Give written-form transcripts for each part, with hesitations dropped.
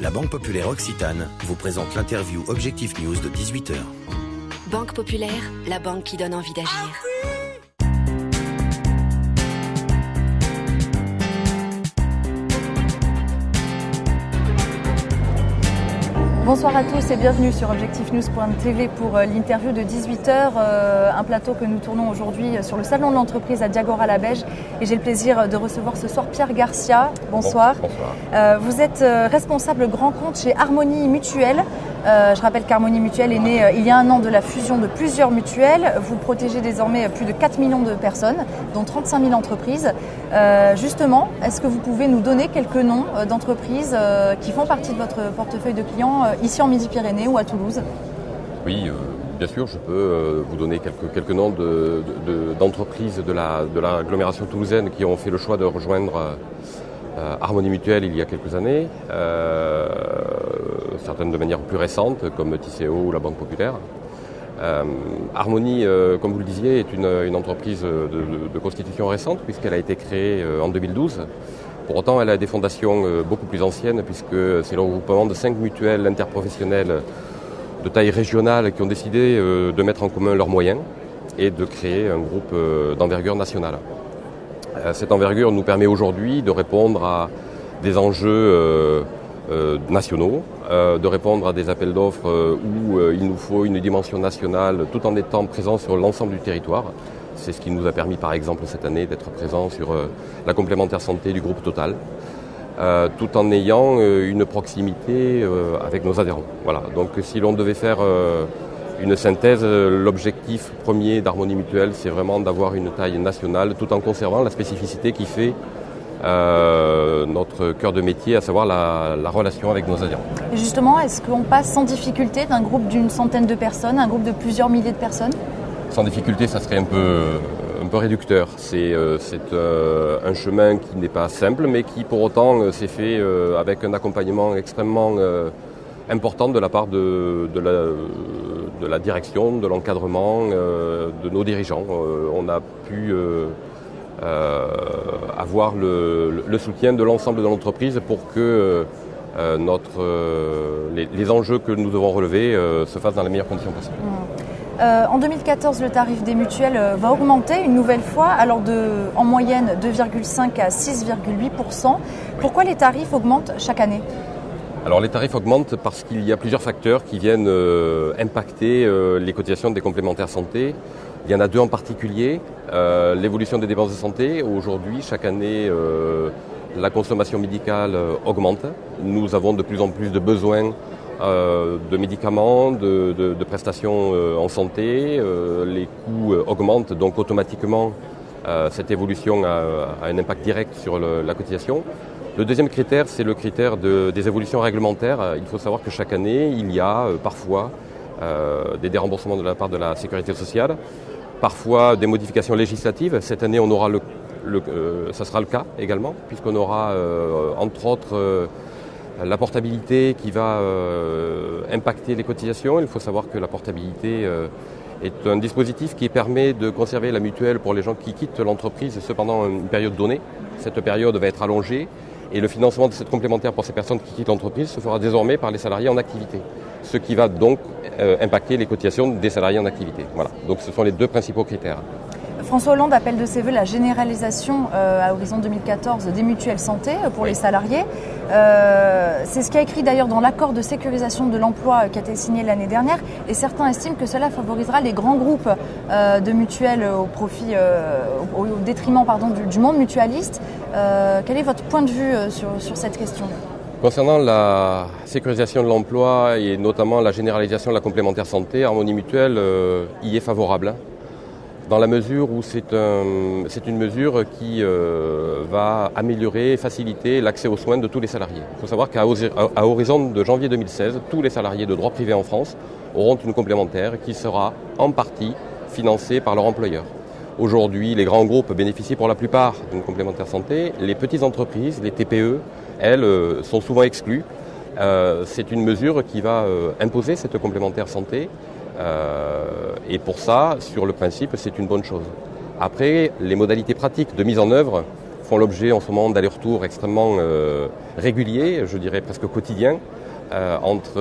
La Banque Populaire Occitane vous présente l'interview Objectif News de 18h. Banque Populaire, la banque qui donne envie d'agir. Bonsoir à tous et bienvenue sur objectifnews.tv pour l'interview de 18h, un plateau que nous tournons aujourd'hui sur le salon de l'entreprise à Diagoras-la-Beige et j'ai le plaisir de recevoir ce soir Pierre Garcia. Bonsoir. Bonsoir. Vous êtes responsable grand compte chez Harmonie Mutuelle. Je rappelle qu'Harmonie Mutuelle est née il y a un an de la fusion de plusieurs mutuelles. Vous protégez désormais plus de 4 millions de personnes, dont 35 000 entreprises. Justement, est-ce que vous pouvez nous donner quelques noms d'entreprises qui font partie de votre portefeuille de clients ici en Midi-Pyrénées ou à Toulouse? Oui, bien sûr, je peux vous donner quelques noms d'entreprises de l'agglomération toulousaine qui ont fait le choix de rejoindre Harmonie Mutuelle il y a quelques années, certaines de manière plus récente comme Tisséo ou la Banque Populaire. Harmonie, comme vous le disiez, est une entreprise de constitution récente puisqu'elle a été créée en 2012. Pour autant, elle a des fondations beaucoup plus anciennes puisque c'est le regroupement de 5 mutuelles interprofessionnelles de taille régionale qui ont décidé de mettre en commun leurs moyens et de créer un groupe d'envergure nationale. Cette envergure nous permet aujourd'hui de répondre à des enjeux nationaux, de répondre à des appels d'offres où il nous faut une dimension nationale tout en étant présent sur l'ensemble du territoire. C'est ce qui nous a permis par exemple cette année d'être présent sur la complémentaire santé du groupe Total, tout en ayant une proximité avec nos adhérents. Voilà. Donc si l'on devait faire une synthèse, l'objectif premier d'Harmonie Mutuelle, c'est vraiment d'avoir une taille nationale tout en conservant la spécificité qui fait notre cœur de métier, à savoir la relation avec nos adhérents. Et justement, est-ce qu'on passe sans difficulté d'un groupe d'une centaine de personnes à un groupe de plusieurs milliers de personnes? Sans difficulté, ça serait un peu réducteur. C'est un chemin qui n'est pas simple, mais qui pour autant s'est fait avec un accompagnement extrêmement important de la part de la direction, de l'encadrement, de nos dirigeants. On a pu avoir le soutien de l'ensemble de l'entreprise pour que les enjeux que nous devons relever se fassent dans les meilleures conditions possibles. En 2014, le tarif des mutuelles va augmenter une nouvelle fois, alors en moyenne 2,5 à 6,8%. Pourquoi les tarifs augmentent chaque année ? Alors les tarifs augmentent parce qu'il y a plusieurs facteurs qui viennent impacter les cotisations des complémentaires santé. Il y en a deux en particulier. L'évolution des dépenses de santé. Aujourd'hui, chaque année, la consommation médicale augmente. Nous avons de plus en plus de besoins de médicaments, de prestations en santé. Les coûts augmentent, donc automatiquement, cette évolution a un impact direct sur la cotisation. Le deuxième critère, c'est le critère des évolutions réglementaires. Il faut savoir que chaque année, il y a parfois des déremboursements de la part de la sécurité sociale, parfois des modifications législatives. Cette année, on aura ça sera le cas également, puisqu'on aura entre autres la portabilité qui va impacter les cotisations. Il faut savoir que la portabilité est un dispositif qui permet de conserver la mutuelle pour les gens qui quittent l'entreprise, cependant une période donnée. Cette période va être allongée. Et le financement de cette complémentaire pour ces personnes qui quittent l'entreprise se fera désormais par les salariés en activité, ce qui va donc impacter les cotisations des salariés en activité. Voilà. Donc ce sont les deux principaux critères. François Hollande appelle de ses voeux la généralisation à horizon 2014 des mutuelles santé pour les salariés. C'est ce qui a écrit d'ailleurs dans l'accord de sécurisation de l'emploi qui a été signé l'année dernière. Et certains estiment que cela favorisera les grands groupes de mutuelles au détriment du monde mutualiste. Quel est votre point de vue sur cette question ? Concernant la sécurisation de l'emploi et notamment la généralisation de la complémentaire santé, Harmonie Mutuelle y est favorable, dans la mesure où c'est une mesure qui va améliorer et faciliter l'accès aux soins de tous les salariés. Il faut savoir qu'à horizon de janvier 2016, tous les salariés de droit privé en France auront une complémentaire qui sera en partie financée par leur employeur. Aujourd'hui, les grands groupes bénéficient pour la plupart d'une complémentaire santé. Les petites entreprises, les TPE, elles, sont souvent exclues. C'est une mesure qui va imposer cette complémentaire santé. Et pour ça, sur le principe, c'est une bonne chose. Après, les modalités pratiques de mise en œuvre font l'objet en ce moment d'allers-retours extrêmement réguliers, je dirais presque quotidiens, entre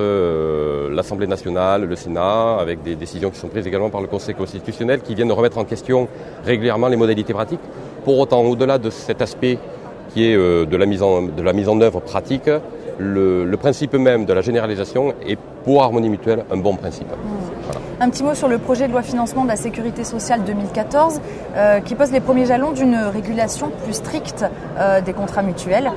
l'Assemblée nationale, le Sénat, avec des décisions qui sont prises également par le Conseil constitutionnel, qui viennent remettre en question régulièrement les modalités pratiques. Pour autant, au-delà de cet aspect qui est de la mise en œuvre pratique, le principe même de la généralisation est pour Harmonie Mutuelle un bon principe. Voilà. Un petit mot sur le projet de loi financement de la Sécurité sociale 2014 qui pose les premiers jalons d'une régulation plus stricte des contrats mutuels.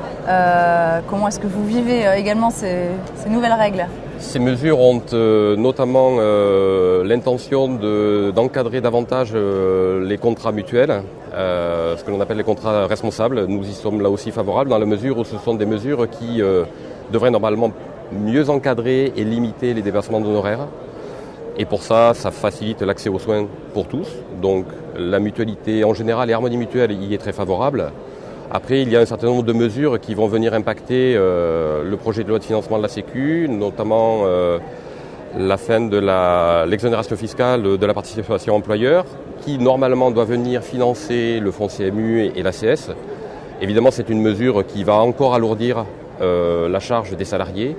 Comment est-ce que vous vivez également ces nouvelles règles ? Ces mesures ont notamment l'intention d'encadrer davantage les contrats mutuels, ce que l'on appelle les contrats responsables. Nous y sommes là aussi favorables dans la mesure où ce sont des mesures qui devraient normalement mieux encadrer et limiter les dépassements d'honoraires. Et pour ça, ça facilite l'accès aux soins pour tous. Donc la mutualité en général et Harmonie Mutuelle y est très favorable. Après, il y a un certain nombre de mesures qui vont venir impacter le projet de loi de financement de la Sécu, notamment la fin de l'exonération fiscale de la participation employeur, qui normalement doit venir financer le fonds CMU et l'ACS. Évidemment, c'est une mesure qui va encore alourdir la charge des salariés,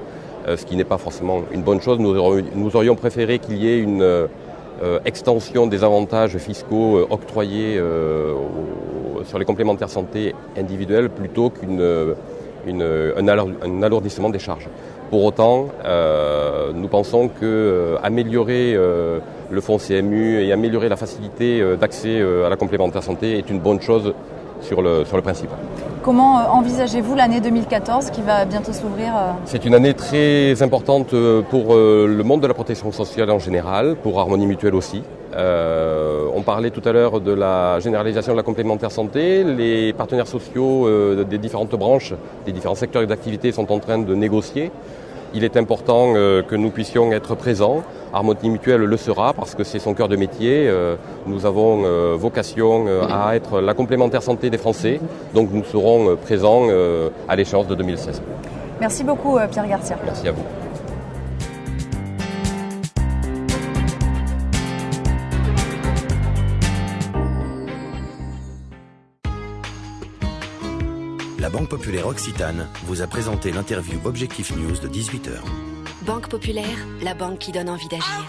ce qui n'est pas forcément une bonne chose. Nous aurions préféré qu'il y ait une extension des avantages fiscaux octroyés sur les complémentaires santé individuels plutôt qu'un alourdissement des charges. Pour autant, nous pensons qu'améliorer le fonds CMU et améliorer la facilité d'accès à la complémentaire santé est une bonne chose sur le principe. Comment envisagez-vous l'année 2014 qui va bientôt s'ouvrir ? C'est une année très importante pour le monde de la protection sociale en général, pour Harmonie Mutuelle aussi. On parlait tout à l'heure de la généralisation de la complémentaire santé. Les partenaires sociaux des différentes branches, des différents secteurs d'activité sont en train de négocier. Il est important que nous puissions être présents. Harmonie Mutuelle le sera parce que c'est son cœur de métier. Nous avons vocation à être la complémentaire santé des Français. Donc nous serons présents à l'échéance de 2016. Merci beaucoup Pierre Garcia. Merci à vous. La Banque Populaire Occitane vous a présenté l'interview Objectif News de 18h. Banque Populaire, la banque qui donne envie d'agir.